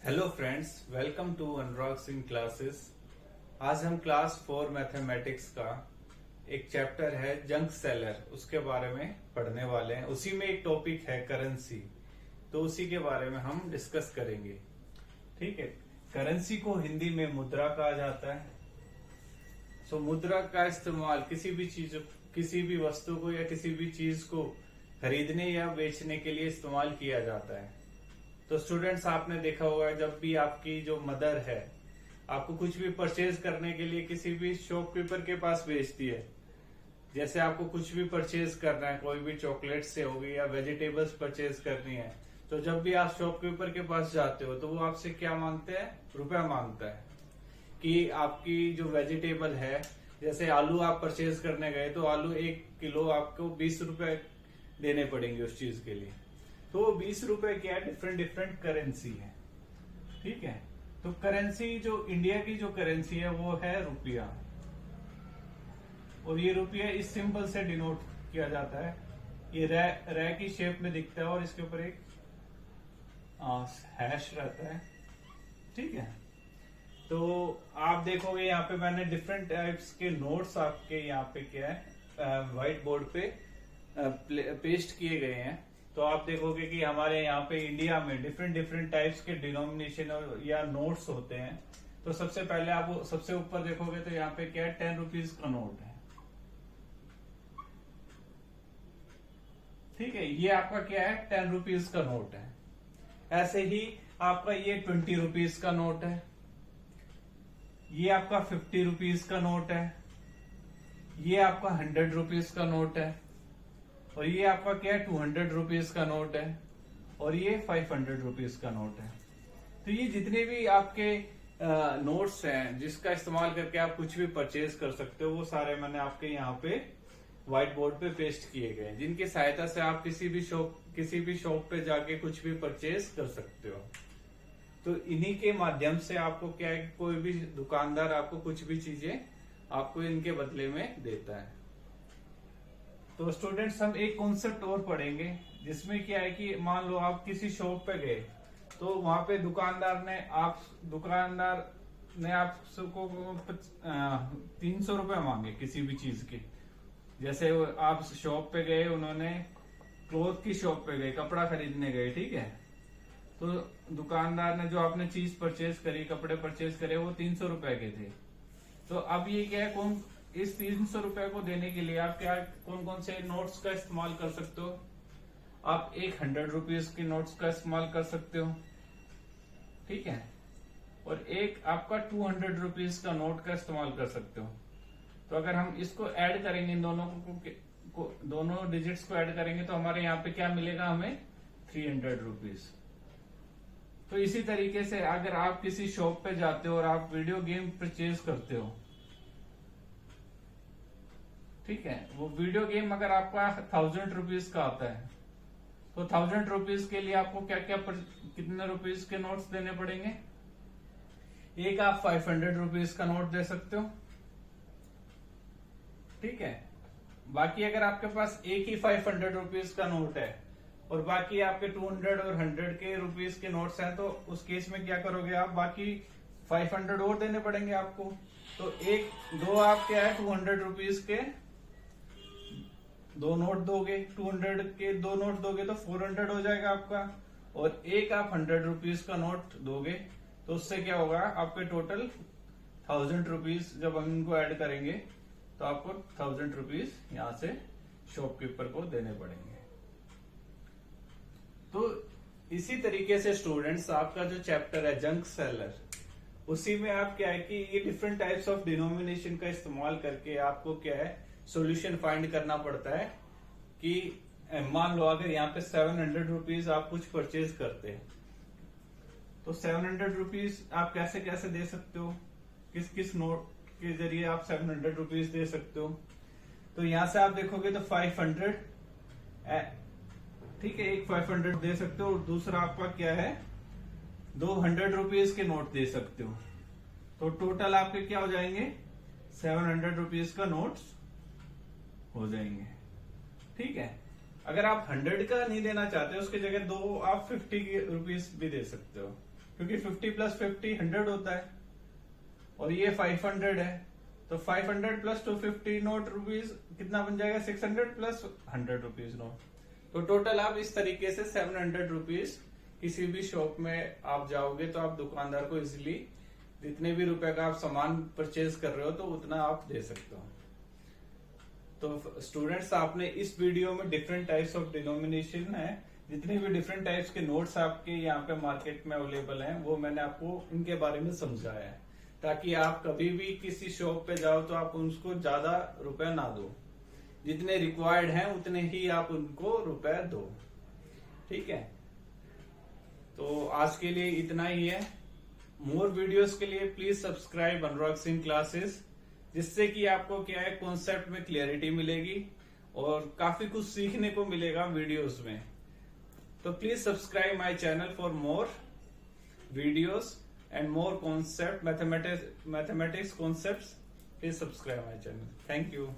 Hello friends, welcome to Anurag Singh classes. आज हम class 4 mathematics का एक चैप्टर है जंक सेलर, उसके बारे में पढ़ने वाले हैं। उसी में एक टॉपिक है करेंसी, तो उसी के बारे में हम डिस्कस करेंगे। ठीक है, करेंसी को हिंदी में मुद्रा कहा जाता है। सो मुद्रा का इस्तेमाल किसी भी वस्तु को या किसी भी चीज को खरीदने या बेचने के लिए इस्तेमाल किया जाता है। तो स्टूडेंट्स, आपने देखा होगा जब भी आपकी जो मदर है आपको कुछ भी परचेज करने के लिए किसी भी शॉपकीपर के पास भेजती है। जैसे आपको कुछ भी परचेज करना है, कोई भी चॉकलेट से होगी या वेजिटेबल्स परचेज करनी है, तो जब भी आप शॉपकीपर के पास जाते हो तो वो आपसे क्या मांगते हैं? रुपया मांगता है कि आपकी जो वेजिटेबल है, जैसे आलू आप परचेज करने गए तो आलू 1 किलो आपको 20 रुपए देने पड़ेंगे उस चीज के लिए। तो 20 रुपए क्या है? डिफरेंट करेंसी है। ठीक है, तो करेंसी जो इंडिया की जो करेंसी है वो है रुपया, और ये रुपया इस सिंबल से डिनोट किया जाता है। ये रै की शेप में दिखता है और इसके ऊपर एक हैश रहता है। ठीक है, तो आप देखोगे यहाँ पे मैंने डिफरेंट टाइप्स के नोट्स आपके यहाँ पे क्या है व्हाइट बोर्ड पे पेस्ट किए गए हैं। तो आप देखोगे कि हमारे यहाँ पे इंडिया में डिफरेंट टाइप्स के डिनोमिनेशन या नोट्स होते हैं। तो सबसे पहले आप सबसे ऊपर देखोगे तो यहाँ पे क्या है? 10 रुपीज का नोट है। ठीक है, ये आपका क्या है? 10 रुपीज का नोट है। ऐसे ही आपका ये 20 रुपीज का नोट है, ये आपका 50 रुपीज का नोट है, ये आपका 100 रुपीज का नोट है, और ये आपका क्या है? 200 रुपीज का नोट है, और ये 500 रुपीज का नोट है। तो ये जितने भी आपके नोट्स हैं जिसका इस्तेमाल करके आप कुछ भी परचेज कर सकते हो, वो सारे मैंने आपके यहाँ पे व्हाइट बोर्ड पे पेस्ट किए गए, जिनकी सहायता से आप किसी भी शॉप पे जाके कुछ भी परचेज कर सकते हो। तो इन्हीं के माध्यम से आपको क्या है, कोई भी दुकानदार आपको कुछ भी चीजें आपको इनके बदले में देता है। तो स्टूडेंट्स, हम एक कॉन्सेप्ट और पढ़ेंगे जिसमें क्या है कि मान लो आप किसी शॉप पे गए तो वहां पे दुकानदार ने आपको 300 रुपए मांगे किसी भी चीज के। जैसे आप शॉप पे गए, उन्होंने क्लोथ की शॉप पे गए, कपड़ा खरीदने गए। ठीक है, तो दुकानदार ने जो आपने चीज परचेज करी, कपड़े परचेज करे, वो 300 रुपए के थे। तो अब ये क्या है, इस 300 रुपए को देने के लिए आप कौन कौन से नोट्स का इस्तेमाल कर सकते हो? आप एक 100 रुपीज के नोट्स का इस्तेमाल कर सकते हो। ठीक है, और एक आपका 200 रुपीज का नोट का इस्तेमाल कर सकते हो। तो अगर हम इसको ऐड करेंगे, इन दोनों डिजिट्स को ऐड करेंगे तो हमारे यहाँ पे क्या मिलेगा? हमें 300 रुपीज। तो इसी तरीके से अगर आप किसी शॉप पे जाते हो और आप वीडियो गेम परचेज करते हो, ठीक है, वो वीडियो गेम अगर आपका 1000 रुपीज का आता है, तो 1000 रुपीज के लिए आपको कितने रुपीज के नोट्स देने पड़ेंगे? एक आप 500 रुपीज का नोट दे सकते हो। ठीक है, बाकी अगर आपके पास एक ही 500 रुपीज का नोट है और बाकी आपके 200 और 100 के रुपीज के नोट्स हैं, तो उस केस में क्या करोगे आप? बाकी 500 और देने पड़ेंगे आपको। तो आप क्या है 200 रुपीज के 2 नोट दोगे, 200 के 2 नोट दोगे तो 400 हो जाएगा आपका, और एक आप 100 रुपीज का नोट दोगे तो उससे क्या होगा? आपके टोटल 1000 रुपीज जब हम इनको ऐड करेंगे तो आपको 1000 रुपीज यहां से शॉपकीपर को देने पड़ेंगे। तो इसी तरीके से स्टूडेंट्स, आपका जो चैप्टर है जंक सेलर, उसी में आप क्या है कि ये डिफरेंट टाइप्स ऑफ डिनोमिनेशन का इस्तेमाल करके आपको क्या है सॉल्यूशन फाइंड करना पड़ता है। कि मान लो अगर यहाँ पे 700 रुपीज आप कुछ परचेज करते हैं, तो 700 रुपीज आप कैसे कैसे दे सकते हो? किस नोट के जरिए आप 700 रुपीज दे सकते हो? तो यहां से आप देखोगे तो 500, ठीक है, एक 500 दे सकते हो, और दूसरा आपका क्या है 200 रुपीज के नोट दे सकते हो। तो टोटल आपके क्या हो जाएंगे? 700 रुपीज का नोट्स हो जाएंगे। ठीक है, अगर आप 100 का नहीं देना चाहते, उसकी जगह आप 50 रुपीज भी दे सकते हो। क्योंकि 50 प्लस 50 100 होता है और ये 500 है, तो 500 प्लस 250 नोट रुपीज कितना बन जाएगा, 600 प्लस 100 रुपीज नोट। तो टोटल आप इस तरीके से 700 रुपीज किसी भी शॉप में आप जाओगे तो आप दुकानदार को इजिली जितने भी रुपए का आप सामान परचेज कर रहे हो तो उतना आप दे सकते हो। तो स्टूडेंट्स, आपने इस वीडियो में डिफरेंट टाइप्स ऑफ डिनोमिनेशन है, जितने भी डिफरेंट टाइप्स के नोट्स आपके यहाँ पे मार्केट में अवेलेबल हैं वो मैंने आपको इनके बारे में समझाया है, ताकि आप कभी भी किसी शॉप पे जाओ तो आप उनको ज्यादा रुपए ना दो, जितने रिक्वायर्ड हैं उतने ही आप उनको रुपए दो। ठीक है, तो आज के लिए इतना ही है। मोर वीडियोस के लिए please subscribe Anurag Singh classes, जिससे कि आपको क्या है कॉन्सेप्ट में क्लियरिटी मिलेगी और काफी कुछ सीखने को मिलेगा वीडियोस में। तो please subscribe my channel for more videos and more concept mathematics concepts. Please subscribe my channel. Thank you.